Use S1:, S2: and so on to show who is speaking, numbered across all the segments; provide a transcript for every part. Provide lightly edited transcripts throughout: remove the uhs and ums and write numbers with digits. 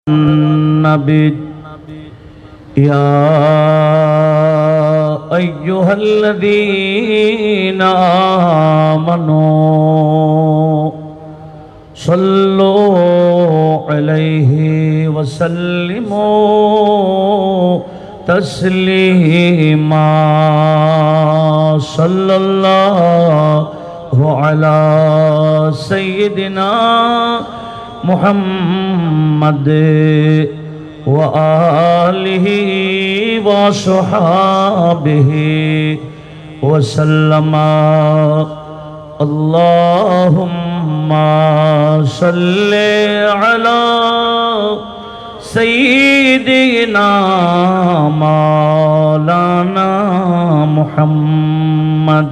S1: النبي يا أيها الذين آمنوا صلوا عليه وسلموا تسليما صلى الله على سيدنا محمد وآله وصحابه وسلم اللهم صل على سيدنا مولانا محمد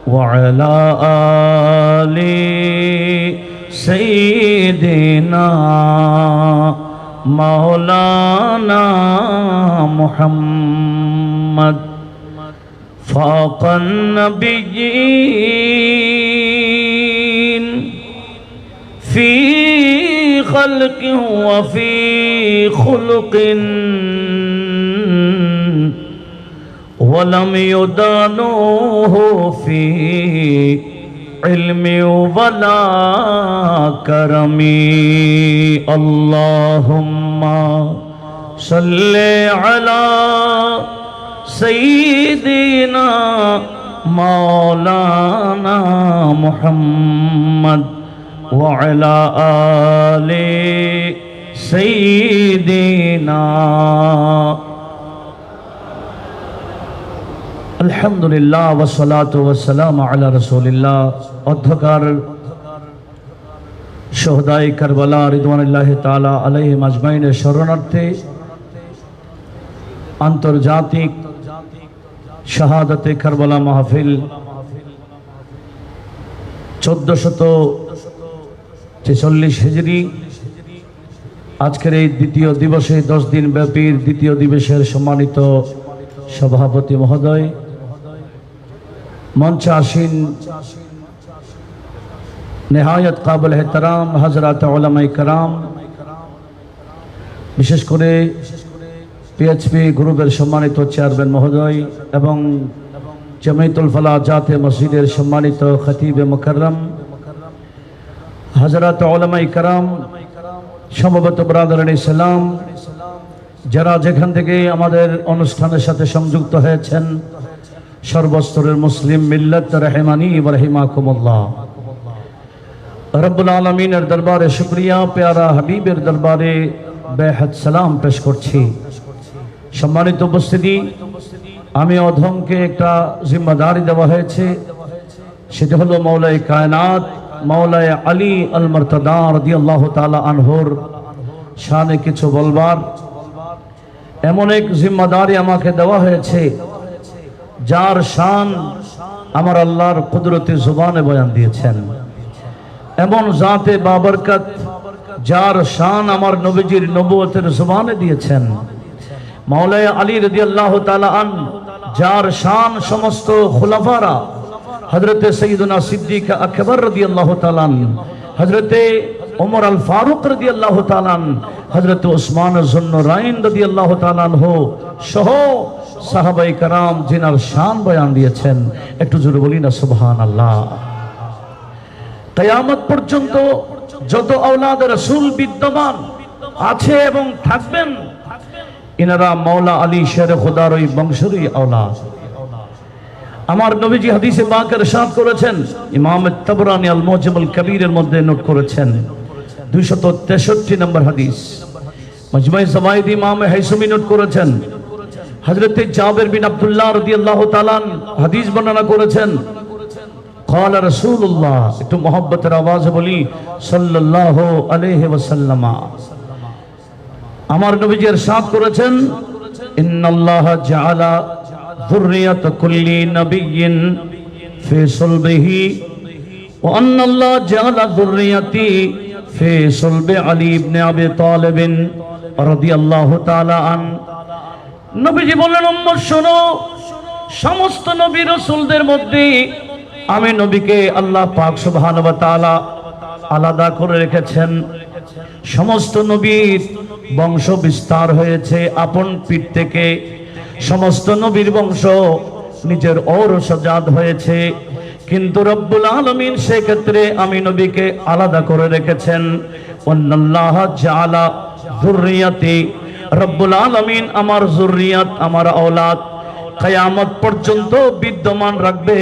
S1: وعلى آل سيدنا مولانا محمد فاق النبيين في خلق وفي خلق ولم يدانوه في علم ولا كرم اللهم صل على سيدنا مولانا محمد وعلى آل سيدنا আলহামদুলিল্লাহ ওয়াসসালাতু ওয়াসসালামু আলা রাসূলিল্লাহ। অধ্যকার শুহাদায়ে কারবালা রিদওয়ানুল্লাহি তাআলা আলাইহিম আজমাইনের শরণার্থে আন্তর্জাতিক শাহাদাতে কারবালা মাহফিল 1446 হিজরি আজকের এই দ্বিতীয় দিবসে 10 দিন ব্যাপী দ্বিতীয় দিবসের সম্মানিত সভাপতি মহোদয়, মঞ্চে আসীন নেহায়ত কাবিল এহতরাম হযরত উলামায়ে কেরাম, বিশেষ করে পিএইচপি গ্রুপের সম্মানিত চেয়ারম্যান মহোদয় এবং জামিয়াতুল ফালাহ জাতে মসজিদের সম্মানিত খতিবে মুকাররম হযরত উলামায়ে কেরাম, সমবেত ব্রাদারান ইসলাম, যারা যেখান থেকে আমাদের অনুষ্ঠানের সাথে সংযুক্ত হয়েছেন, সর্বস্তরের মুসলিম মিল্লাত রাহিমানি ওয়া রাহিমাকুমুল্লাহ। রব্বুল আলামিনের দরবারে শুকরিয়া, প্যারা হাবিবের দরবারে বেহদ সালাম পেশ করছি। সম্মানিত উপস্থিতি, আমি অধমকে একটা জিম্মাদারি দেওয়া হয়েছে, সেটা হলো মাওলায়ে কায়নাত মাওলায়ে আলী আল মুরতাদা রাদিয়াল্লাহু তাআলা আনহুর শানে কিছু বলবার এমন এক জিম্মাদারি আমাকে দেওয়া হয়েছে, যার শান আমার আল্লাহর কুদরতি জুবানে বয়ান দিয়েছেন। এমন জাতে বাবরকত যার শান আমার নবীজির নবুয়তের জুবানে দিয়েছেন। মাওলায়ে আলী রাদিয়াল্লাহু তাআলা আন, যার শান সমস্ত খুলাফারা হযরতে সাইয়্যিদুনা সিদ্দিক আকবর রাদিয়াল্লাহু তাআলা আন, হযরতে ওমর আল ফারুক রাদিয়াল্লাহু তাআলা আন, হযরত উসমান যুন্নুরাইন রাদিয়াল্লাহু তাআলা আনহু সহ সাহাবায়ে কেরাম জিনার শান বয়ান দিয়েছেন। একটু জোরে বলি না সুবহানাল্লাহ। কিয়ামত পর্যন্ত যত আওলাদ রাসূল বিদ্যমান আছে এবং থাকবেন, ইনারা মাওলা আলী শের খোদার ওই বংশেরই আওলাদ। আমার নবীজি হাদিসে পাক ইরশাদ করেছেন, ইমাম তাবরানী আল মুজমাল কবীরের মধ্যে নোট করেছেন 263 নম্বর হাদিস। মাজমুয়ে জাওয়ায়েদ ইমাম হাইসমি নোট করেছেন, হযরত জাবের বিন আব্দুল্লাহ রাদিয়াল্লাহু তাআলা হাদিস বর্ণনা করেছেন, قال رسول الله, একটু মোহব্বতের আওয়াজে বলি সাল্লাল্লাহু আলাইহি ওয়াসাল্লাম। আমার নবীজি ইরশাদ করেছেন, ইন্নাল্লাহা জাআলা যুররিয়াত কুল্লি নাবিয়্যিন ফি সুলবিহি ওয়া আন্নাল্লাহা জাআলা যুররিয়াতি ফি সুলবি আলী ইবনে আবি তালিব রাদিয়াল্লাহু তাআলা আন। নবীজি বললেন, উম্মত শোনো, সমস্ত নবী রাসূলদের মধ্যে আমি নবীকে আল্লাহ পাক সুবহানাহু ওয়া তাআলা আলাদা করে রেখেছেন। সমস্ত নবীর বংশ বিস্তার হয়েছে আপন পিঠ থেকে, সমস্ত নবীর বংশ নিজের ঔরসজাত হয়েছে, কিন্তু রব্বুল আলামিন সেক্ষেত্রে আমি নবীকে আলাদা করে রেখেছেন। ওয়াল্লাহ জাআলা যুররিয়াতি, রব্বুল আলামিন আমার যুররিয়াত, আমার আওলাদ কিয়ামত পর্যন্ত বিদ্যমান রাখবে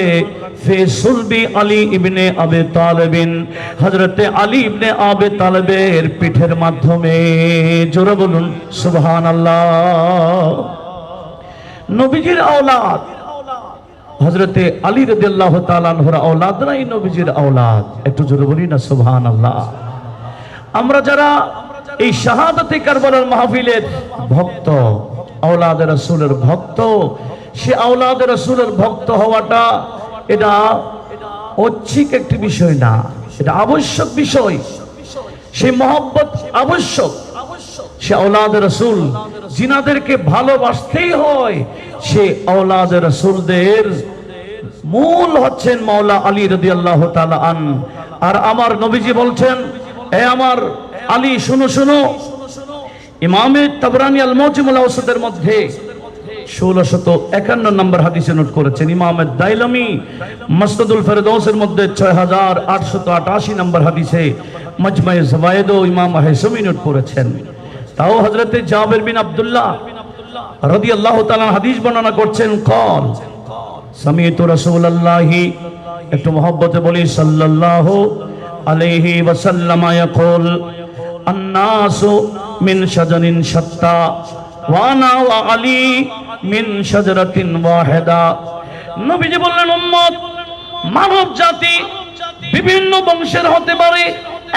S1: ফি সুলবি আলী ইবনে আবি তালেবিন, হযরতে আলী ইবনে আবি তালেবের পিঠের মাধ্যমে। জোরে বলুন সুবহানাল্লাহ। নবীজির আওলাদ হযরতে আলী রাদিয়াল্লাহু তাআলা আনহুর আওলাদরাই নবীজির আওলাদ। একটু জোরে বলি না সুবহানাল্লাহ। আমরা যারা এই শাহাদাতে কারবালার মাহফিলের ভক্ত, আওলাদে রাসূলের ভক্ত, সে আওলাদে রাসূলের ভক্ত হওয়াটা এটা ঐচ্ছিক একটি বিষয় না, এটা আবশ্যক বিষয়। সেই মহব্বত আবশ্যক। সে আওলাদে রাসূল জিনাদেরকে ভালোবাসতেই হয়, সে আওলাদে রাসূলদের মূল হচ্ছেন মাওলা আলী রাদিয়াল্লাহু তাআলা আন। আর আমার নবীজি বলছেন, এ আমার আলী শুনো শুনো। ইমামে তাবরানী আল মুজিমুল আওসাতের মধ্যে 1651 নম্বর হাদিসে নোট করেছেন। ইমাম দাইলামি মাসনাদুল ফেরদৌসের মধ্যে 6888 নম্বর হাদিসে মাজমায়ে জাওয়ায়েদ ও ইমাম হাইসামি নোট করেছেন। তাও হযরতে জাবের বিন আব্দুল্লাহ রাদিয়াল্লাহু তাআলা হাদিস বর্ণনা করছেন, قال সামি'তু রাসূলুল্লাহি, একটু মহব্বতে বলি, সাল্লাল্লাহু আলাইহি ওয়াসাল্লাম ইয়াকুল আন-নাসু মিন শাজারিন শাত্তা ওয়া আনা ওয়া আলী মিন শাজারাতিন ওয়াহিদা। নবীজি বললেন, উম্মত মানব জাতি বিভিন্ন বংশের হতে পারে,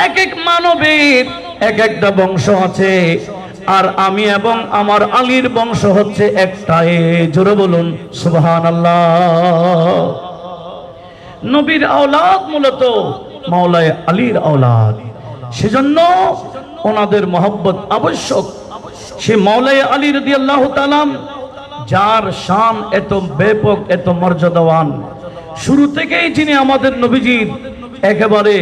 S1: এক এক মানবের এক একটা বংশ আছে, আর আমি এবং আমার আলীর বংশ হচ্ছে একটাই। জোরে বলুন সুবহানাল্লাহ। নবীর আওলাদ মূলত মাওলায়ে আলীর আওলাদ, সেজন্য ওনাদের মহব্বত আবশ্যক। সে মাওলায়ে আলী রাদিয়াল্লাহু তাআলা যার শান এত ব্যাপক, এত মর্যাদাবান, শুরু থেকেই যিনি আমাদের নবীজির একেবারে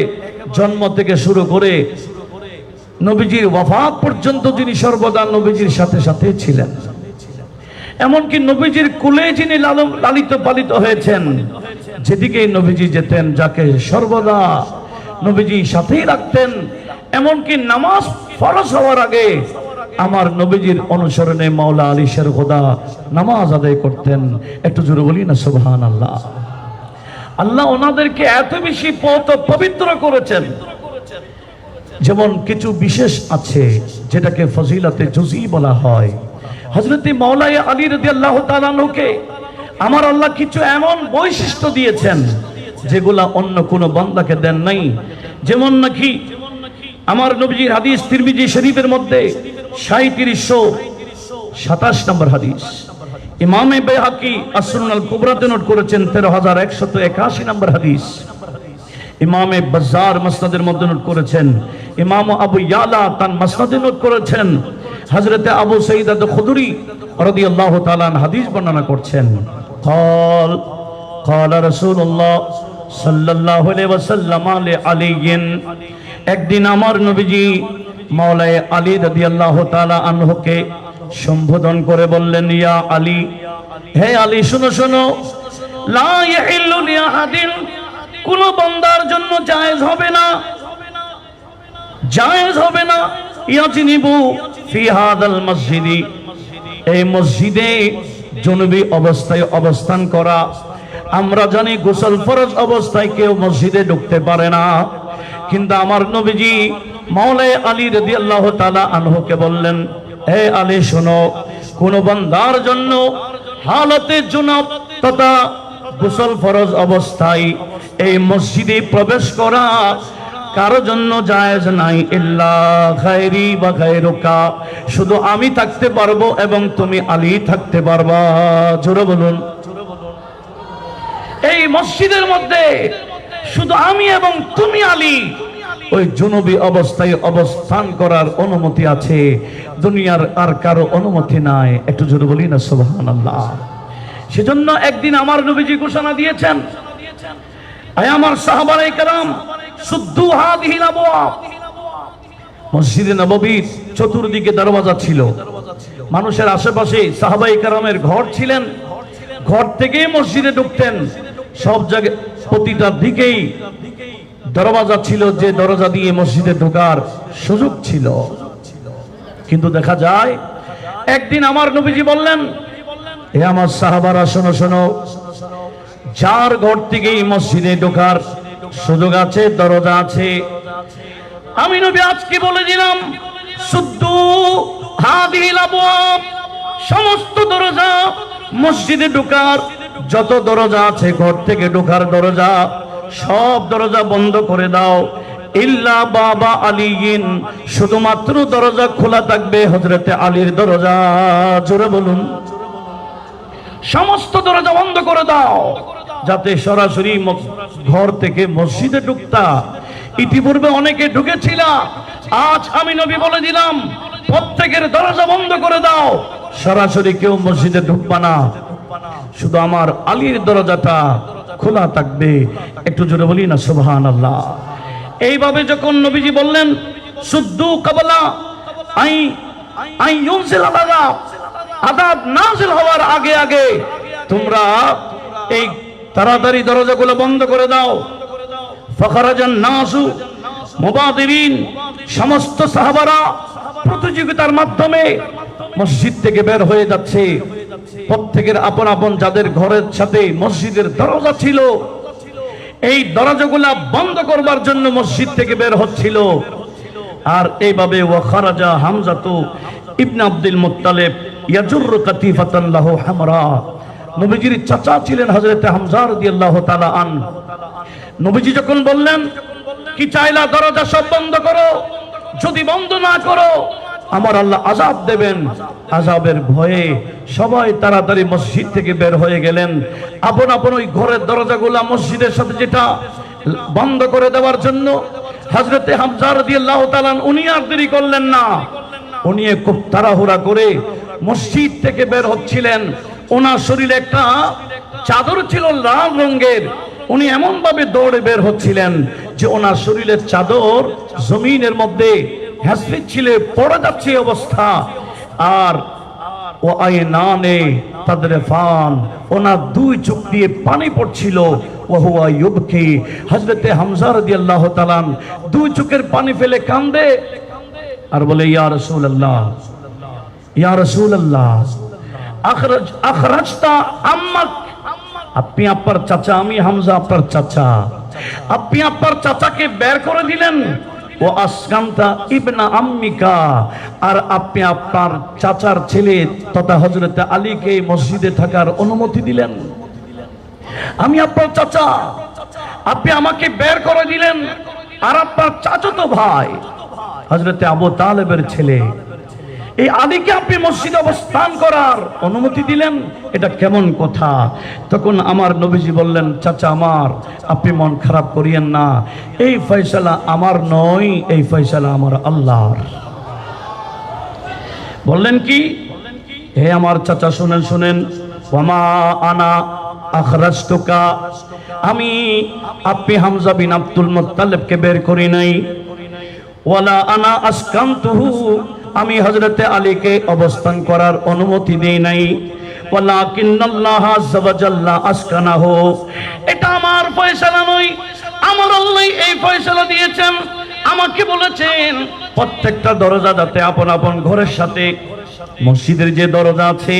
S1: জন্ম থেকে শুরু করে নবীজির ওয়াফাত পর্যন্ত যিনি সর্বদা নবীজির সাথে সাথে ছিলেন, এমনকি নবীজির কুলে যিনি লালিত পালিত হয়েছেন, যেদিকে নবীজি যেতেন, যাকে সর্বদা নবীজি সাথেই রাখতেন, এমনকি নামাজ ফরজ হওয়ার আগে আমার নবীজির অনুসরণে মাওলা আলী শের খোদা নামাজ আদায় করতেন। একটু জোরে বলি না সুবহানাল্লাহ। আল্লাহ ওনাদেরকে এত বেশি পবিত্র করেছেন, যেমন কিছু বিশেষ আছে যেটাকে ফজিলাতে জুজি বলা হয়। হযরতে মাওলায়ে আলী রাদিয়াল্লাহু তাআলা আনহুকে আমার আল্লাহ কিছু এমন বৈশিষ্ট্য দিয়েছেন যেগুলা অন্য কোন বান্দাকে দেন নাই। যেমন নাকি আমার নবীজির হাদিস তিরমিজি শরীফের মধ্যে 3727 নম্বর হাদিস, ইমামে বাইহাকি as-সুনান কুবরাতে নোট করেছেন 13181 নম্বর হাদিস, ইমামে বাজ্জার মাসনাদের মধ্যে নোট করেছেন, ইমাম আবু ইয়ালা তার মাসনাদে নোট করেছেন, হযরতে আবু সাঈদ আল-খুদরি রাদিয়াল্লাহু তাআলা হাদিস বর্ণনা করছেন। قال قال رسول الله সাল্লাল্লাহু আলাইহি ওয়াসাল্লাম আলাইহিন, একদিন আমার নবীজি মাওলায়ে আলী রাদিয়াল্লাহু তাআলা আনহুকে সম্বোধন করে বললেন, ইয়া আলী, হে আলী শুনো শুনো, লা ইয়াহিল্লু লিআহাদিন, কোন বান্দার জন্য জায়েজ হবে না, জায়েজ হবে না, ইয়াজনিবু ফি হাদাল মসজিদি, এই মসজিদে জুনুবি অবস্থায় অবস্থান করা। আমরা জানি গোসল ফরজ অবস্থায় কেউ মসজিদে ঢুকতে পারে না, কিন্তু আমার নবীজি মাওলায়ে আলী রাদিয়াল্লাহু তাআলা আনহুকে বললেন, হে আলী শোনো, কোন বান্দার জন্য হালতে জুনুব তথা গোসল ফরজ অবস্থায় এই মসজিদে প্রবেশ করা কারো জন্য জায়েজ নাই, ইল্লা গায়রি বা গায়রুকা, শুধু আমি থাকতে পারবো এবং তুমি আলী থাকতে পারবা। জোরে বলুন। এই মসজিদের মধ্যে শুধু আমি এবং তুমি আলী ওই জুনুবি অবস্থায় অবস্থান করার অনুমতি আছে, দুনিয়ার আর কারো অনুমতি নাই। একটু জোরে বলি না সুবহানাল্লাহ। সেজন্য একদিন আমার নবীজি ঘোষণা দিয়েছেন, আয় আমার সাহাবায়ে কেরাম, সুদ্দু হাদিহিল আবওয়াব, মসজিদে নববীর চতুর্দিকে দরওয়াজা ছিল, মানুষের আশেপাশে সাহাবায়ে কেরামের ঘর ছিলেন, ঘর থেকে মসজিদে ঢুকতেন। সব জায়গায় প্রতিটা দিকেই দরওয়াজা ছিল, যে দরজা দিয়ে মসজিদে ঢোকার সুযোগ ছিল। কিন্তু দেখা যায় একদিন আমার নবীজি বললেন, হে আমার সাহাবারা শোনো শোনো, যার ঘর থেকেই মসজিদে ঢোকার সুযোগ আছে, দরজা আছে, আমি নবী আজকে বলে দিলাম, সুদ্দু হাদিহিল আবওয়াব, সমস্ত দরজা, মসজিদে ঢোকার যত দরজা আছে, ঘর থেকে ঢোকার দরজা, সব দরজা বন্ধ করে দাও। ইল্লা বাবা আলীন, শুধুমাত্র দরজা খোলা থাকবে হযরতে আলীর দরজা। জোরে বলুন, সমস্ত দরজা বন্ধ করে দাও, যাতে সরাসরি ঘর থেকে মসজিদে ঢুকতা। ইতিপূর্বে অনেকে ঢুকেছিল, আজ আমি নবী বলে দিলাম, প্রত্যেকের দরজা বন্ধ করে দাও, সরাসরি কেউ মসজিদে ঢুকবা না, শুধু আমার আলীর দরজাটা খোলা থাকবে। একটু জোরে বলি না সুবহানাল্লাহ। এইভাবে যখন নবীজি বললেন, সুদ্দু কাবলা আই ইউনজিল আযাব, আযাব নাযিল হওয়ার আগে আগে তোমরা এই তাড়াতাড়ি দরজাগুলো বন্ধ করে দাও। ফাখারাজান নাসু মুবাদিরিন, সমস্ত সাহাবারা প্রতিযোগিতার মাধ্যমে মসজিদ থেকে বের হয়ে যাচ্ছে। প্রত্যেকের আপন আপন যাদের ঘরের সাথে মসজিদের দরজা ছিল, এই দরজাগুলা বন্ধ করবার জন্য মসজিদ থেকে বের হচ্ছিল। আর এইভাবে ওয়াখারাজা হামজাতু ইবনে আব্দুল মুত্তালিব ইয়াজুরু কাতিফাতান লাহু হামরা, নবীজির চাচা ছিলেন হযরত হামজা রাদিয়াল্লাহু তাআলা আন। নবীজি যখন বললেন, কি চাইলা, দরজা সব বন্ধ করো, যদি বন্ধ না করো আমার আল্লাহ আযাব দেবেন। আযাবের ভয়ে সবাই তাড়াতাড়ি মসজিদ থেকে বের হয়ে গেলেন, আপন আপন ওই ঘরের দরজাগুলা মসজিদের সাথে যেটা বন্ধ করে দেওয়ার জন্য। হযরতে হামজা রাদিয়াল্লাহু তাআলা উনি আর দেরি করলেন না, উনি খুব তাড়াহুড়া করে মসজিদ থেকে বের হচ্ছিলেন। ওনার শরীরে একটা চাদর ছিল লাল রঙের, উনি এমন ভাবে দৌড়ে বের হচ্ছিলেন যে ওনার শরীরের চাদর জমিনের মধ্যে হেসড়ে ছিলে পড়ে যাচ্ছে অবস্থা। আর ও আয়নানে তাদরিফান, ওনার দুই চোখ দিয়ে পানি পড়ছিল। ওয়া হুয়া ইউবকি, হযরতে হামজা রাদিয়াল্লাহু তাআলা দুই চোখের পানি ফেলে কাঁদে আর বলে, ইয়া রাসূলুল্লাহ, ইয়া রাসূলুল্লাহ, আখরাজতা আম্মাক, আপনি আপনার চাচা, আমি হামজা আপনার চাচা, আপনি আপনার চাচাকে বের করে দিলেন। ও আসকামতা ইবনা আম্মিকা, আর আপনি আপনার চাচার ছেলে তথা হযরতে আলীকে মসজিদে থাকার অনুমতি দিলেন। আমি আপনার চাচা, আপনি আমাকে বের করে দিলেন, আর আপনার চাচাতো ভাই হযরতে আবু তালেবের ছেলে এই আলীকে আপনি মসজিদে অবস্থান করার অনুমতি দিলেন, এটা কেমন কথা? তখন আমার নবীজি বললেন, চাচা আমার, আপনি মন খারাপ করিয়েন না, এই ফয়সালা আমার নয়, এই ফয়সালা আমার আল্লাহর। বললেন কি, হে আমার চাচা শুনেন শুনেন, ওয়ামা আনা আখরাজতুকা, আমি আপনি হামজা বিন আব্দুল মুত্তালিবকে বের করি নাই। ওয়ালা আনা আসকামতুহু, আমি হযরতে আলীকে অবস্থান করার অনুমতি দেই নাই। ওয়ালাকিন্নাল্লাহ আযজা ওয়া জাল্লা আসকানাহু, এটা আমার ফয়সালা নয়, আমার আল্লাহ এই ফয়সালা দিয়েছেন। আমাকে বলেছেন প্রত্যেকটা দরজা যাতে আপন আপন ঘরের সাথে মসজিদের যে দরজা আছে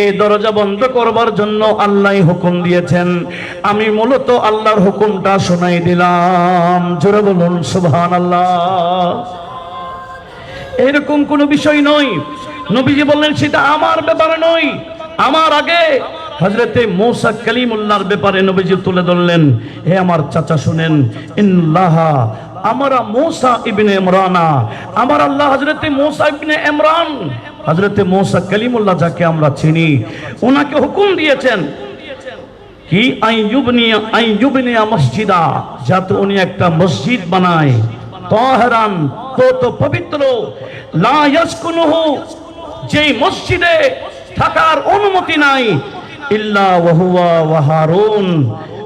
S1: এই দরজা বন্ধ করবার জন্য আল্লাহই হুকুম দিয়েছেন। আমি মূলত আল্লাহর হুকুমটা শোনাই দিলাম। জোরে বলুন সুবহানাল্লাহ। এরকম কোন বিষয় নয়, নবীজি বললেন সেটা আমার ব্যাপারে নয়। আমার আগে হযরতে মূসা কালিমুল্লাহর ব্যাপারে নবীজি তুলে ধরলেন, হে আমার চাচা শুনেন, ইন্নাল্লাহা আমারা মূসা ইবনে ইমরানা, আমার আল্লাহ হযরতে মূসা ইবনে ইমরান, হযরতে মূসা কালিমুল্লাহ যাকে আমরা চিনি, ওনাকে হুকুম দিয়েছেন কি আইয়ুবনিয়া মসজিদা, যাতে উনি একটা মসজিদ বানায়, তাহেরান তো পবিত্র, লা ইয়াসকুনুহু, যেই মসজিদে থাকার অনুমতি নাই, ইল্লা ওয়া হুয়া ওয়া হারুন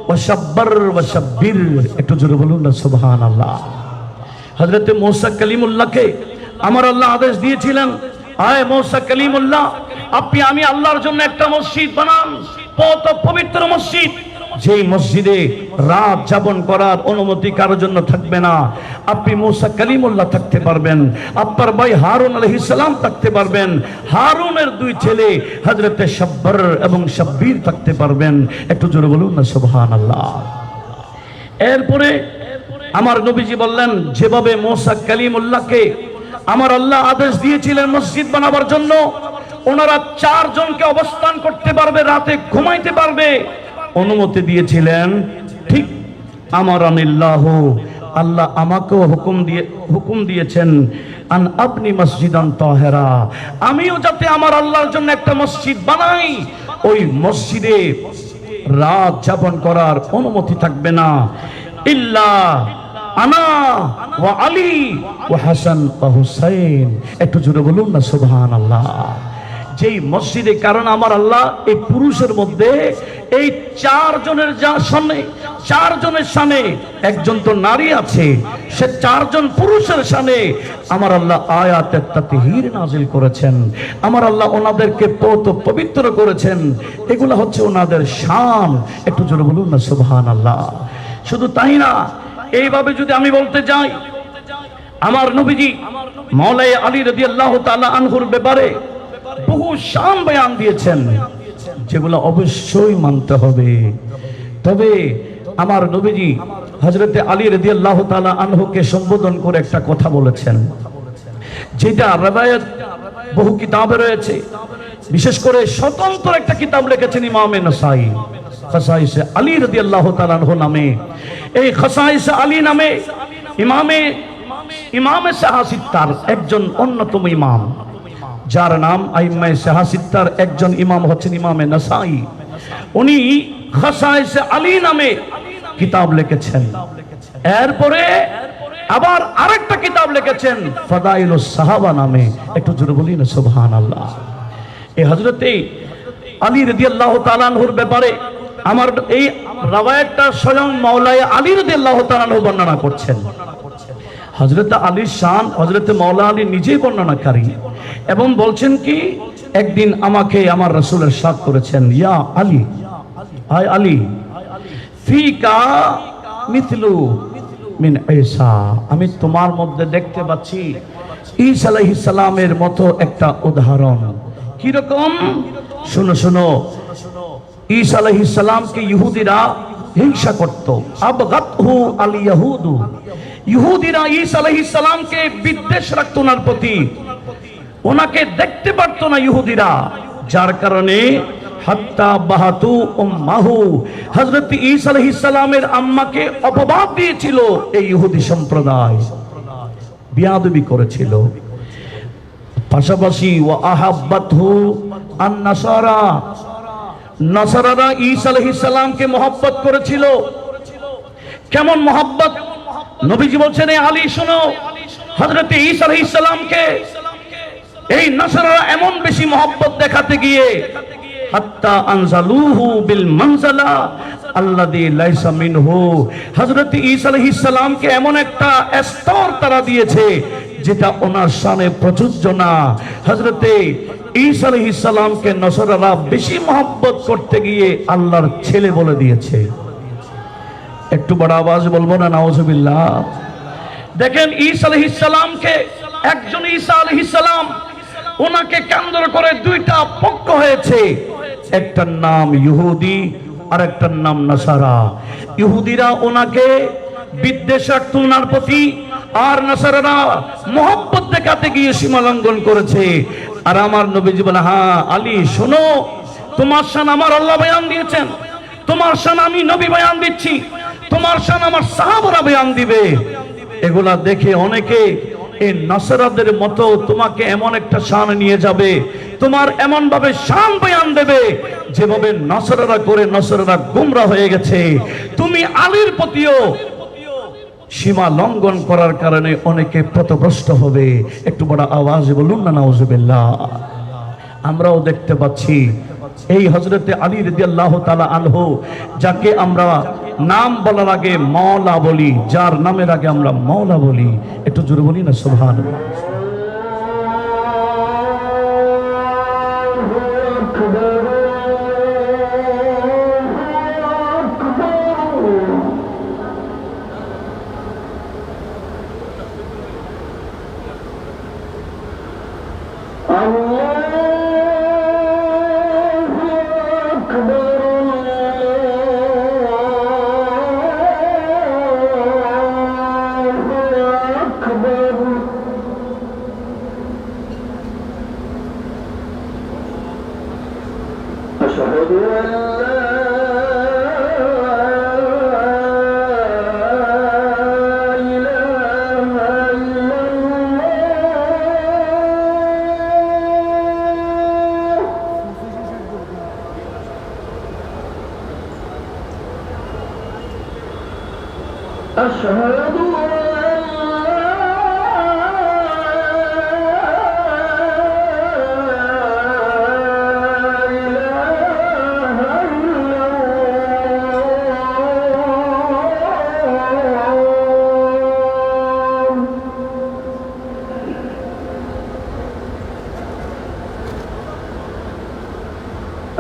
S1: ওয়া শাব্বার ওয়া শাব্বির। একটু জোরে বলুন না সুবহানাল্লাহ। হযরতে মূসা কালিমুল্লাহকে আমার আল্লাহ আদেশ দিয়েছিলেন, আয় মূসা কালিমুল্লাহ, আপনি আমি আল্লাহর জন্য একটা মসজিদ বানান, পবিত্র মসজিদ, যেই মসজিদে রাত যাপন করার অনুমতি কারোর জন্য থাকবে না। আপনি মূসা কালিমুল্লাহ থাকতে পারবেন, আপনার ভাই হারুন আলাইহিস সালাম থাকতে পারবেন, হারুনের দুই ছেলে হযরতে শাব্বার এবং শাব্বির থাকতে পারবেন। একটু জোরে বলুন না সুবহানাল্লাহ। এরপরে আমার নবীজি বললেন, যেভাবে মূসা কালিমুল্লাহকে আমার আল্লাহ আদেশ দিয়েছিলেন মসজিদ বানাবার জন্য, ওনারা 4 জনকে অবস্থান করতে পারবে, রাতে ঘুমাইতে পারবে, অনুমতি দিয়েছিলেন, ঠিক আমার আনিল্লাহ, আল্লাহ আমাকেও হুকুম দিয়েছেন, আন আপনি মসজিদান তাহেরা, আমিও যাতে আমার আল্লাহর জন্য একটা মসজিদ বানাই, ওই মসজিদে রাত যাপন করার অনুমতি থাকবে না, ইল্লা আনা ওয়া আলী ওয়া হাসান ওয়া হুসাইন। একটু জোরে বলুন না সুবহানাল্লাহ। যেই মসজিদে, কারণ আমার আল্লাহ এই পুরুষের মধ্যে এই 4 জনের সামনে একজন তো নারী আছে, সে 4 জন পুরুষের সামনে আমার আল্লাহ আয়াতে তাতহীর নাজিল করেছেন, আমার আল্লাহ ওনাদেরকে পবিত্র করেছেন, এগুলো হচ্ছে ওনাদের শান। একটু জোরে বলুন না সুবহানাল্লাহ। শুধু তাই না, এইভাবে যদি আমি বলতে যাই, আমার নবীজি মাওলাই আলী রাদিয়াল্লাহু তাআলা আনহুর ব্যাপারে বহু শান বয়ান দিয়েছেন, যেগুলো অবশ্যই মানতে হবে। তবে আমার নবীজি হযরতে আলী রাদিয়াল্লাহু তাআলা আনহুকে সম্বোধন করে একটা কথা বলেছেন, যেটা riwayat বহু কিতাবে রয়েছে, বিশেষ করে স্বতন্ত্র একটা কিতাব লিখেছেন ইমাম নাসাই, খাসাইসে আলী রাদিয়াল্লাহু তাআলা আনহু নামে। এই খাসাইসে আলী নামে ইমামে সাহাসিত্তার একজন অন্যতম ইমাম, যার নাম আইম্মায়ে সাহাসিত্তার একজন ইমাম হচ্ছেন ইমামে নাসাই। উনি খাসাইসে আলী নামে কিতাব লিখেছেন। এরপরে আবার আরেকটা কিতাব লিখেছেন ফাদাইলুস সাহাবা নামে। একটু জোরে বলি না সুবহানাল্লাহ। এই হযরতে আলী রাদিয়াল্লাহু তাআলা আনহুর ব্যাপারে আমার এই রাওয়ায়াতটা স্বয়ং মাওলানা আলী রাদিয়াল্লাহু তাআলা আনহু বর্ণনা করছেন। হযরত আলীর শান হযরত মাওলানা আলী নিজেই বর্ণনাকারী, এবং বলছেন কি, একদিন আমাকে আমার রাসূল ইরশাদ করেছেন, ইয়া আলী, আয় আলী, ফিকা মিথলু মিন ঈসা, আমি তোমার মধ্যে দেখতে পাচ্ছি ঈসা আলাইহিস সালামের মতো একটা উদাহরণ। কি রকম? শুনো শুনো। ঈসা আলাইহিস সালামকে ইহুদিরা হিংসা করত, আবগাতহু আল ইয়াহুদু, ইহুদিরা ঈসা আলাইহিস সালামকে বিদ্বেষ রাখত ওনার প্রতি, ওনাকে দেখতে পারতো না ইহুদিরা, যার কারণে হাত্তা বাহাতু উম্মাহু, হযরত ঈসা আলাইহিস সালামের আম্মাকে অপবাদ দিয়েছিল এই ইহুদি সম্প্রদায়, বিয়াদবি করেছিল। পাশাপাশি ওয়া আহাব্বাতহু আন নাসারা, নাসারারা ঈসা আলাইহিস সালামকে মহব্বত করেছিল। কেমন মহব্বত? নবীজি বলছেন, এ আলী শোনো, হযরত ঈসা আলাইহিস সালামকে এই নাসারারা এমন বেশি মহব্বত দেখাতে গিয়ে হাত্তা আনজালুহু বিল মানজালা আল্লাযী লাইসা মিনহু, হযরত ঈসা আলাইহিস সালামকে এমন একটা স্তর তারা দিয়েছে যেটা ওনার শানে প্রযোজ্য না। হযরত ঈসা আলাইহিস সালামকে নাসারারা বেশি মহব্বত করতে গিয়ে আল্লাহর ছেলে বলে দিয়েছে। একটু বড় আওয়াজ বলবো না নাউজুবিল্লাহ। দেখেন ঈসা আলাইহিস সালামকে, একজন ঈসা আলাইহিস সালাম, ওনাকে কেন্দ্র করে 2টা পক্ষ হয়েছে, একটার নাম ইহুদি আর একটার নাম নাসারা। ইহুদিরা ওনাকে বিদ্বেষ রাখত ওনার প্রতি, আর নাসারারা মহব্বত দেখাতে গিয়ে সীমা লঙ্ঘন করেছে। আর আমার নবীজি বলে, হ্যাঁ আলী শোনো, তোমার শান আমার আল্লাহ বয়ান দিয়েছেন, তোমার শান আমি নবী বয়ান দিচ্ছি, তোমার শান আমার সাহাবারা বয়ান দিবে। এগুলা দেখে অনেকে এই নাসারাদের মতো তোমাকে এমন একটা শান নিয়ে যাবে, তোমার এমন ভাবে শান বয়ান দেবে যেভাবে নাসারারা করে নাসারারা গোমরা হয়ে গেছে। তুমি আলীর প্রতিও সীমা লঙ্ঘন করার কারণে অনেকে পথভ্রষ্ট হবে। একটু বড় আওয়াজে বলুন না নাউজুবিল্লাহ। আমরাও দেখতে পাচ্ছি এই হযরতে আলী রাদিয়াল্লাহু তাআলা আনহু, যাকে আমরা নাম বলার আগে মওলা বলি, যার নামের আগে আমরা মওলা বলি। একটু জোরে বলি না সুবহানাল্লাহ।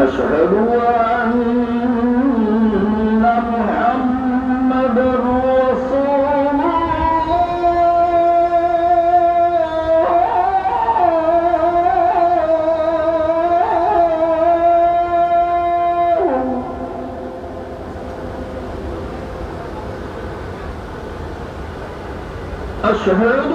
S1: أشهد أن محمد رسول الله أشهد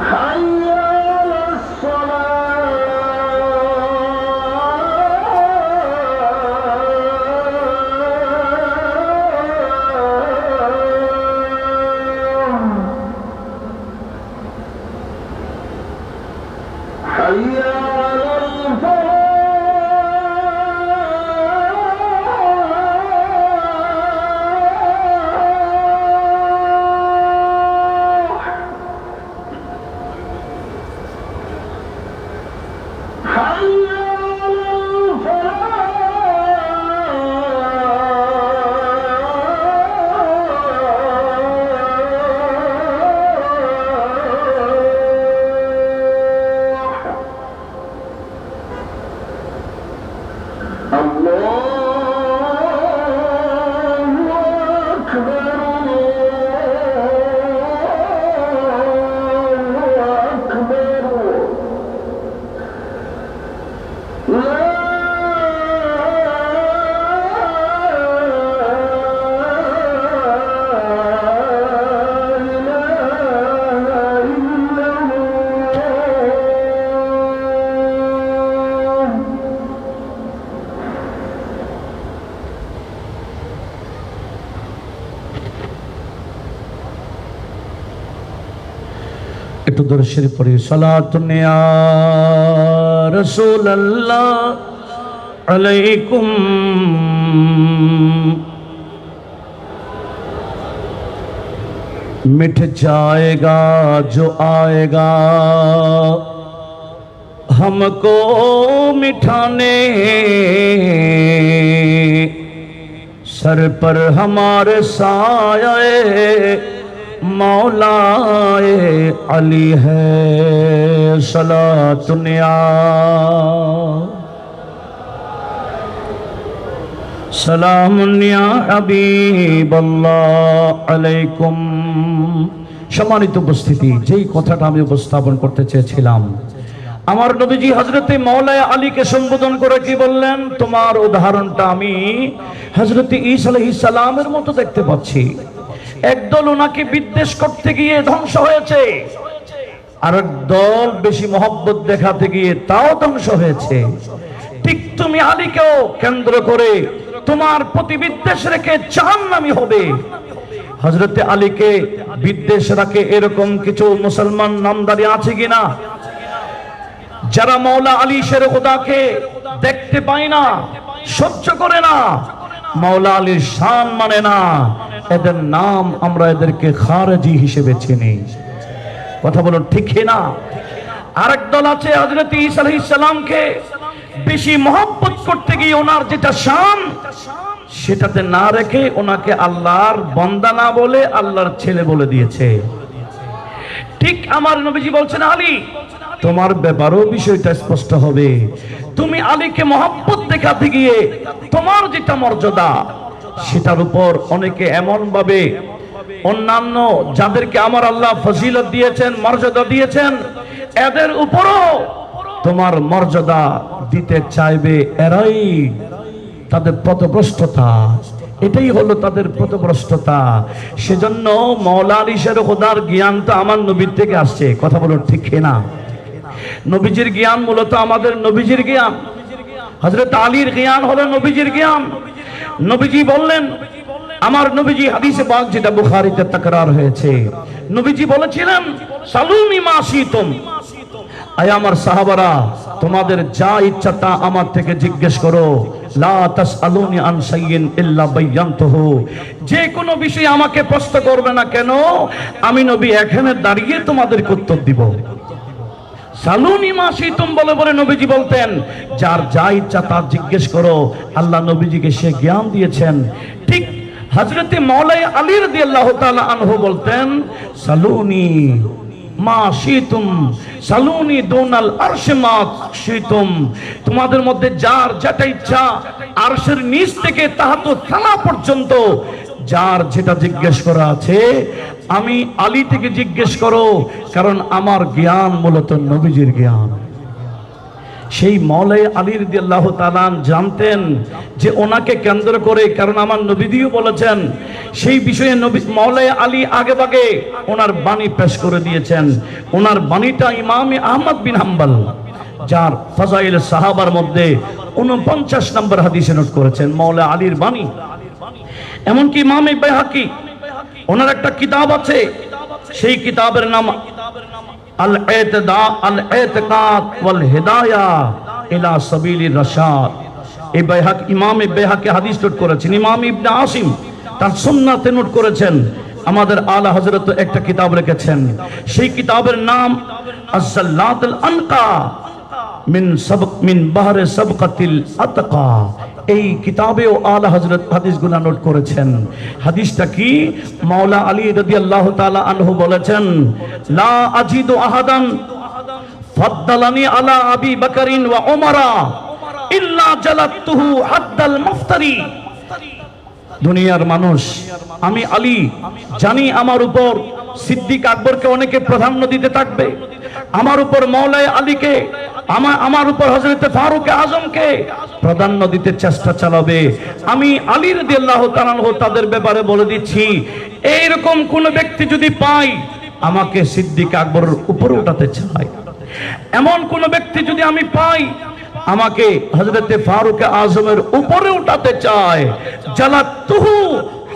S1: حي على একটু দরুদ শরীফ পড়ি। সালাতুন ইয়া রাসূলুল্লাহ আলাইকুম मिट जाएगा जो आएगा हमको मिठाने, सर पर हमारे साये मौलाए अली है। सलातुन या সালামুন ইয়া হাবিবাল্লাহ আলাইকুম। সম্মানিত উপস্থিতি, যেই কথাটা আমি উপস্থাপন করতে চেয়েছিলাম, আমার নবীজি হযরতে মাওলানা আলীকে সম্বোধন করে কি বললেন? তোমার উদাহরণটা আমি হযরতে ঈসা আলাইহিস সালামের মতো দেখতে পাচ্ছি। একদল ওনাকে বিদ্বেষ করতে গিয়ে ধ্বংস হয়েছে, আরেক দল বেশি মহব্বত দেখাতে গিয়ে তাও ধ্বংস হয়েছে। ঠিক তুমি আলীকেও কেন্দ্র করে তোমার প্রতি বিদ্বেষ রেখে জাহান্নামী হবে। হযরতে আলীকে বিদ্বেষ রাখে এরকম কিছু মুসলমান নামদারি আছে কিনা? যারা মাওলা আলী শের খোদাকে দেখতে পায় না, সহ্য করে না, মাওলা আলীর শান মানে না, এদের নাম আমরা এদেরকে খারেজি হিসেবে চিনি। কথা বলুন ঠিক না? আরেক দল আছে হযরত ঈসা আলাইহিস সালামকে বেশি মহব্বত করতে গিয়ে ওনার যেটা শান সেটাতে না রেখে ওনাকে আল্লাহর বান্দা না বলে আল্লাহর ছেলে বলে দিয়েছে। ঠিক আমার নবীজি বলছেন, আলী তোমার ব্যাপারেও বিষয়টা স্পষ্ট হবে। তুমি আলীকে মহব্বত দেখাতে গিয়ে তোমার যেটা মর্যাদা সেটার উপর অনেকে এমন ভাবে অন্যান্য যাদেরকে আমার আল্লাহ ফজিলত দিয়েছেন, মর্যাদা দিয়েছেন, এদের উপরও তোমার মর্যাদা দিতে চাইবে। এরাই তাদের পথভ্রষ্টতা, এটাই হলো তাদের পথভ্রষ্টতা। সেজন্য মাওলা আলী শের খোদার জ্ঞান তো আমার নবীর থেকে আসছে। কথা বলুন ঠিক না? নবীজির জ্ঞান মূলত আমাদের নবীজির জ্ঞান। হযরত আলীর জ্ঞান হলো নবীজির জ্ঞান। নবীজি বললেন, আমার নবীজি হাদিসে পাক যেটা বুখারীতে তাকরার হয়েছে, নবীজি বলেছিলেন, সালুনি মা শিতুম, আয় আমার সাহাবারা তোমাদের যা ইচ্ছা তা আমার থেকে জিজ্ঞেস করো, লা তাসআলুনি আন শাইইন ইল্লা বায়ানতুহু, যে কোনো বিষয়ে আমাকে প্রশ্ন করবে না কেন, আমি নবী এখানে দাঁড়িয়ে তোমাদেরকে উত্তর দিব। সালুনি মা শিতুম বলে বলে নবীজি বলতেন, যার যা ইচ্ছা তা জিজ্ঞেস করো। আল্লাহ নবীজিকে সে জ্ঞান দিয়েছেন। ঠিক হযরতে মাওলাই আলী রাদিয়াল্লাহু তাআলা আনহু বলতেন, সালুনি মা শিতুম, সালুনি দুনাল আরশ মা শিতুম, তোমাদের মধ্যে যার যেটা ইচ্ছা আরশের নিচ থেকে তাহাতু থানা পর্যন্ত যার যেটা জিজ্ঞেস করা আছে আমি আলী থেকে জিজ্ঞেস করো, কারণ আমার জ্ঞান মূলত নবীজির জ্ঞান। সেই মাওলাই আলী রাদিয়াল্লাহু তাআলা জানতেন যে ওনাকে কেন্দ্র করে, কারণ আমার নবীজিও বলেছেন সেই বিষয়ে নবী মাওলাই আলী আগে ভাগে ওনার বাণী পেশ করে দিয়েছেন। ওনার বাণীটা ইমাম আহমদ বিন হাম্বল যার ফাজাইল সাহাবার মধ্যে 49 নম্বর হাদিসে নোট করেছেন মাওলাই আলীর বাণী। এমনকি ইমাম বাইহাকি ওনার একটা কিতাব আছে, সেই কিতাবের নাম আল ইতিকাদ ওয়াল হিদায়া ইলা সাবিলির রাশাদ। এই বাইহাকি ইমাম বাইহাকি হাদিস নোট করেছেন। ইমাম ইবনে আসিম তার সুন্নাতে নোট করেছেন। আমাদের আলা হযরত একটা কিতাব রেখেছেন, সেই কিতাবের নাম আস-সাল্লাতুল আনকা মিন বাহরে সাবকাতিল আতকা। এই কিতাবেও আলা হযরত হাদিসগুলো নোট করেছেন। হাদিসটা কি? মাওলা আলী রাদিয়াল্লাহু তাআলা আনহু বলেছেন, লা আজিদু আহাদান ফাদ্দালানি আলা আবি বকরিন ওয়া উমারা ইল্লা জালাতুহু হাদ্দাল মুফতারি। দুনিয়ার মানুষ, আমি আলী জানি আমার উপর সিদ্দিক আকবরকে অনেকে প্রাধান্য দিতে থাকবে, আমার উপর মাওলাই আলীকে, আমার উপর হযরত ফারুক আজমকে প্রাধান্য দিতে চেষ্টা চালাবে। আমি আলী রাদিয়াল্লাহু তাআলা আনহু তাদের ব্যাপারে বলে দিচ্ছি, এইরকম কোন ব্যক্তি যদি পাই আমাকে সিদ্দিক আকবরের উপরে উঠাতে চায়, এমন কোন ব্যক্তি যদি আমি পাই আমাকে হযরত ফারুক আজমের উপরে উঠাতে চায়, জালাতুহু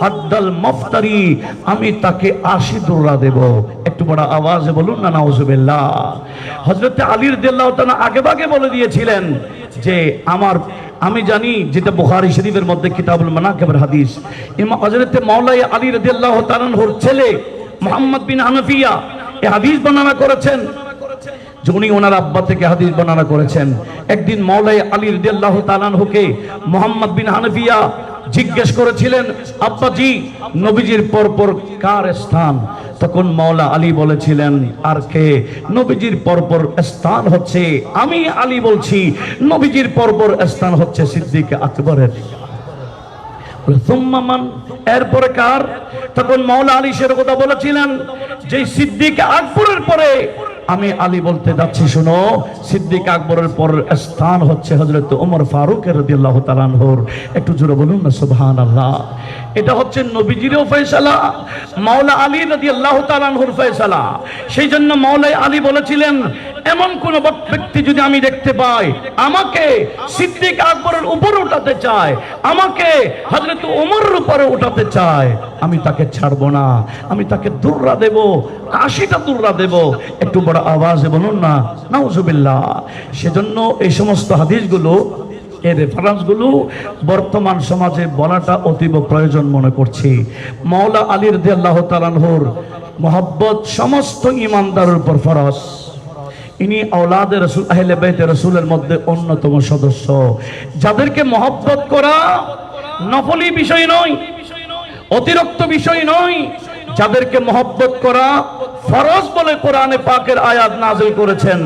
S1: হাদ্দাল মুফতারি, আমি তাকে 80 দৌড়া দেব। একটু বড় আওয়াজে বলুন না নাউজুবিল্লাহ। হযরত আলী রাদিয়াল্লাহু তাআলা আগেভাগে বলে দিয়েছিলেন যে আমি জানি, যেটা বুখারী শরীফের মধ্যে কিতাবুল মানাকিবের হাদিস, ইমাম হযরত মাওলাই আলী রাদিয়াল্লাহু তাআলা আনহুর ছেলে মুহাম্মদ বিন হানাফিয়া এই হাদিস বর্ণনা করেছেন। যিনি ওনার আব্বা থেকে হাদিস বর্ণনা করেছেন। একদিন মাওলাই আলী রাদিয়াল্লাহু তাআলা আনহুকে মুহাম্মদ বিন হানাফিয়া জিজ্ঞেস করেছিলেন, আব্বাজি নবীজির পরপর কার স্থান? তখন মাওলা আলী বলেছিলেন, আর কে? নবীজির পরপর স্থান হচ্ছে, আমি আলী বলছি, নবীজির পরপর স্থান হচ্ছে সিদ্দিক আকবরের। এরপরে কার? তখন মাওলা আলী শের কথা বলেছিলেন যে সিদ্দিক আকবরের পরে আমি আলী বলতে যাচ্ছি, শুনো, সিদ্দিক আকবরের পর স্থান হচ্ছে হযরত ওমর ফারুক রাদিয়াল্লাহু তাআলা আনহুর। একটু জোরে বলুন না সুবহানাল্লাহ। এটা হচ্ছে নবীজিরও ফয়সালা, মাওলা আলী রাদিয়াল্লাহু তাআলা আনহুর ফয়সালা। সেই জন্য মাওলা আলী বলেছিলেন, এমন কোন ব্যক্তি যদি আমি দেখতে পাই আমাকে সিদ্দিক আকবরের উপরে উঠাতে চায়, আমাকে হযরত ওমরের উপরে উঠাতে চায়, আমি তাকে ছাড়বো না, আমি তাকে দুররা দেব, 80টা দুররা দেব। একটু বড় আওয়াজে বলুন না নাউজুবিল্লাহ। সেজন্য এই সমস্ত হাদিসগুলো, এই রেফারেন্সগুলো বর্তমান সমাজে বলাটা অতীব প্রয়োজন মনে করছি। মাওলা আলী রাদিয়াল্লাহু তাআলা আনহুর মহব্বত সমস্ত ঈমানদারের উপর ফরজ। ইনি আওলাদে রাসূল, আহলে বাইতে রাসূলের মধ্যে অন্যতম সদস্য। যাদেরকে মহব্বত করা নফলি বিষয় নয়, অতিরিক্ত বিষয় নয়, যাদেরকে মহব্বত করা ফরজ বলে কোরআনে পাকের আয়াত নাযিল করেছেন,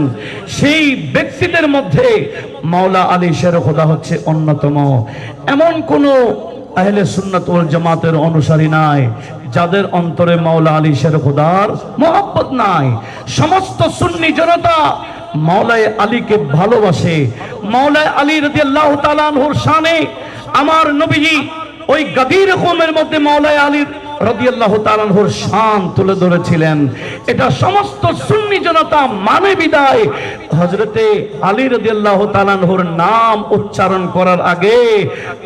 S1: সেই ব্যক্তিদের মধ্যে মাওলা আলী শেরে খোদা হচ্ছে অন্যতম। এমন কোন আহলে সুন্নাত ওয়াল জামাতের অনুসারী নাই যাদের অন্তরে মাওলা আলী শেরে খোদার মহব্বত নাই। সমস্ত সুন্নি জনতা মাওলা আলীকে ভালোবাসে। মাওলা আলী রাদিয়াল্লাহু তাআলা আনহুর শানে আমার নবীজি ওই গদীর কওমের মধ্যে মাওলা আলী রাদিয়াল্লাহু তাআলা আনহুর শান তুলে ধরেছিলেন। এটা সমস্ত সুন্নি জনতা মানে বিদায় হযরতে আলী রাদিয়াল্লাহু তাআলা আনহুর নাম উচ্চারণ করার আগে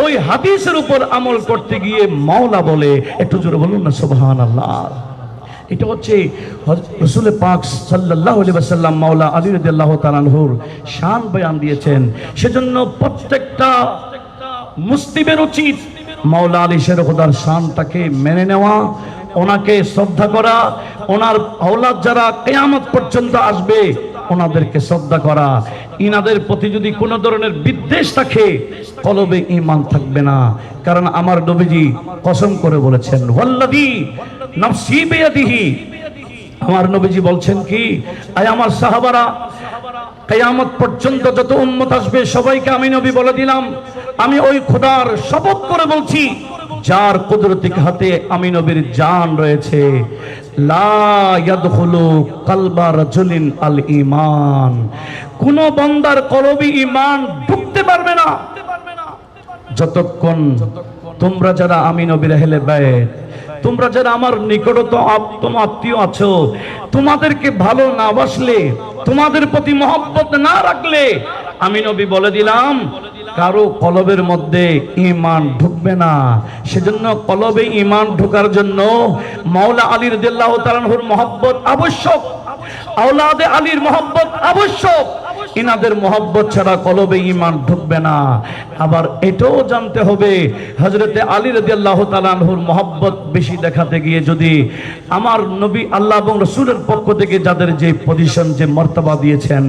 S1: ওই হাদিসের উপর আমল করতে গিয়ে মাওলা বলে। একটু জোরে বলুন না সুবহানাল্লাহ। এটা হচ্ছে রাসূল পাক সাল্লাল্লাহু আলাইহি ওয়াসাল্লাম মাওলা আলী রাদিয়াল্লাহু তাআলা আনহুর শান বয়ান দিয়েছেন। সেজন্য প্রত্যেকটা মুসলিমের উচিত মাওলা আলী শেরে খোদার শানটাকে মেনে নেওয়া, ওনাকে শ্রদ্ধা করা, ওনার আওলাদ যারা কিয়ামত পর্যন্ত আসবে ওনাদেরকে শ্রদ্ধা করা। ইনাদের প্রতি যদি কোনো ধরনের বিদ্বেষ থাকে কলবে ঈমান থাকবে না। কারণ আমার নবীজি কসম করে বলেছেন, ওয়াল্লাযী নাফসি বিয়াদিহি, আমার নবীজি বলছেন কি, আয় আমার সাহাবারা, কিয়ামত পর্যন্ত যত উম্মত আসবে সবাইকে আমি নবী বলে দিলাম, আমি ওই খোদার শপথ করে বলছি যার কুদরতিক হাতে আমি নবীর জান রয়েছে, লা ইয়াদখুলু কলবা রাজুলিন আল ঈমান, কোন বান্দার কলবে ঈমান ঢুকতে পারবে না যতক্ষণ তোমরা যারা আমি নবীর আহলে বাইত, তোমরা যারা আমার নিকটতম আত্মীয় আছো, তোমাদেরকে ভালো না বাসলে, তোমাদের প্রতি মহব্বত না রাখলে আমি নবী বলে দিলাম কারো কলবের মধ্যে ঈমান ঢুকবে না। সেজন্য কলবে ঈমান ঢোকার জন্য মাওলা আলী রাদিয়াল্লাহু তাআলা আনহুর মহব্বত আবশ্যক, আওলাদে আলীর মহব্বত আবশ্যক। ইনাদের মহব্বত ছাড়া কলবে ঈমান ঢুকবে না। আবার এটাও জানতে হবে হযরতে আলী রাদিয়াল্লাহু তাআলা আনহুর মহব্বত বেশি দেখাতে গিয়ে যদি আমার নবী আল্লাহ এবং রাসূলের পক্ষ থেকে যাদের যে পজিশন, যে মর্তবা দিয়েছেন,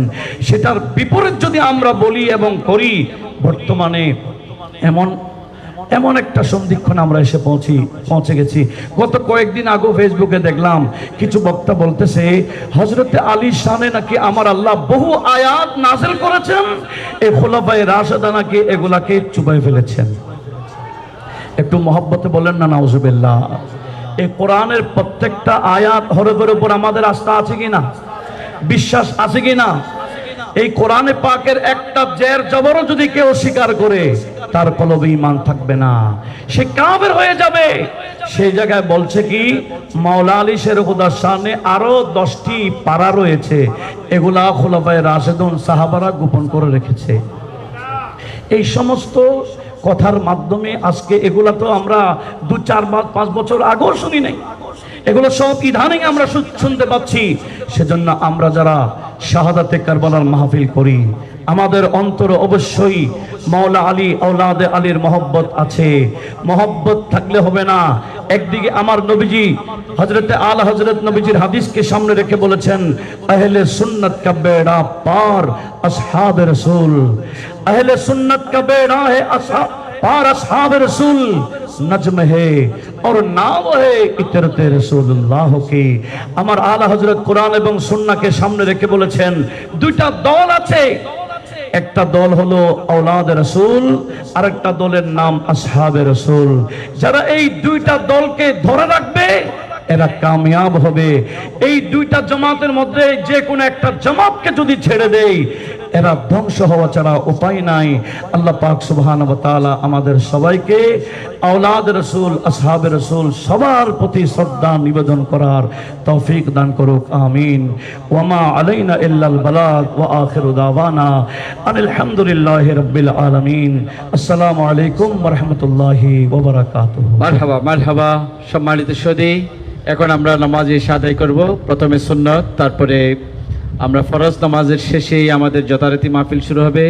S1: সেটার বিপরীত যদি আমরা বলি এবং করি, বর্তমানে এমন একটা সন্ধিক্ষণে আমরা এসে পৌঁছে গেছি। গত কয়েকদিন আগে ফেসবুকে দেখলাম কিছু বক্তা বলতেছে হযরতে আলীর শানে নাকি আমার আল্লাহ বহু আয়াত নাযিল করেছেন, এই খুলাফায়ে রাশিদা নাকি এগুলাকে চুবাই ফেলেছেন। একটু মহব্বতে বলেন না নাউজুবিল্লাহ। এই কোরআনের প্রত্যেকটা আয়াত হরফের উপর আমাদের আস্থা আছে কিনা, বিশ্বাস আছে কিনা? এই কোরআনে পাকের একটা জের জবরও যদি কেউ স্বীকার করে তার কলবে ঈমান থাকবে না, সে কাফের হয়ে যাবে। সেই জায়গায় বলছে কি, মাওলা আলী শেরে খোদার শানে আরো 10টি পারা রয়েছে, এগুলা খুলাফায়ে রাশিদুন সাহাবারা গোপন করে রেখেছে। এই সমস্ত কথার মাধ্যমে আজকে এগুলা তো আমরা 2-4-5 বছর আগেও শুনি নাই, এগুলো সব ইদানিং আমরা শুনতে পাচ্ছি। সেজন্য আমরা যারা শাহাদাতে কারবালার মাহফিল করি, আমাদের অন্তরে অবশ্যই মাওলা আলী, আওলাদে আলীর মহব্বত আছে। মহব্বত থাকলে হবে না। একদিকে আমার নবীজি হযরতে আলা হযরত নবীজির হাদিসকে সামনে রেখে বলেছেন, আহলে সুন্নাত কা বেড়া পার আসহাবে রাসূল, আহলে সুন্নাত কা বেড়া হে पार असहाब रसूल नज्म है और नाम है इतरते रसूलुल्लाह की। আমার আলা হযরত কোরআন এবং সুন্নাহকে সামনে রেখে বলেছেন দুইটা দল আছে, একটা দল হলো আওলাদে রাসূল, আর একটা দলের নাম আসহাবে রাসূল। যারা এই দুইটা দলকে ধরে রাখবে এরা কামিয়াব হবে। এই দুইটা জামাতের মধ্যে যে কোনো একটা জামাতকে যদি ছেড়ে দেই, এরা ধ্বংস হওয়া ছাড়া উপায় নাই। আল্লাহ পাক সুবহানাহু ওয়া তাআলা আমাদের সবাইকে আওলাদ রাসূল, আসহাবে রাসূল সবার প্রতি শ্রদ্ধা নিবেদন করার তৌফিক দান করুক, আমিন। ওয়া মা আলাইনা ইল্লাল বালাগ ওয়া আখিরু দাওয়ানা আনিল হামদুলিল্লাহি রাব্বিল আলামিন। আসসালামু আলাইকুম ওয়া রাহমাতুল্লাহি ওয়া বারাকাতুহু।
S2: মারহাবা মারহাবা। সম্মানিত সুধী, এখন আমরা নামাজ আদায় করব। প্রথমে সুন্নত, তারপরে আমরা ফরজ নামাজের শেষেই আমাদের যথারীতি মাহফিল শুরু হবে।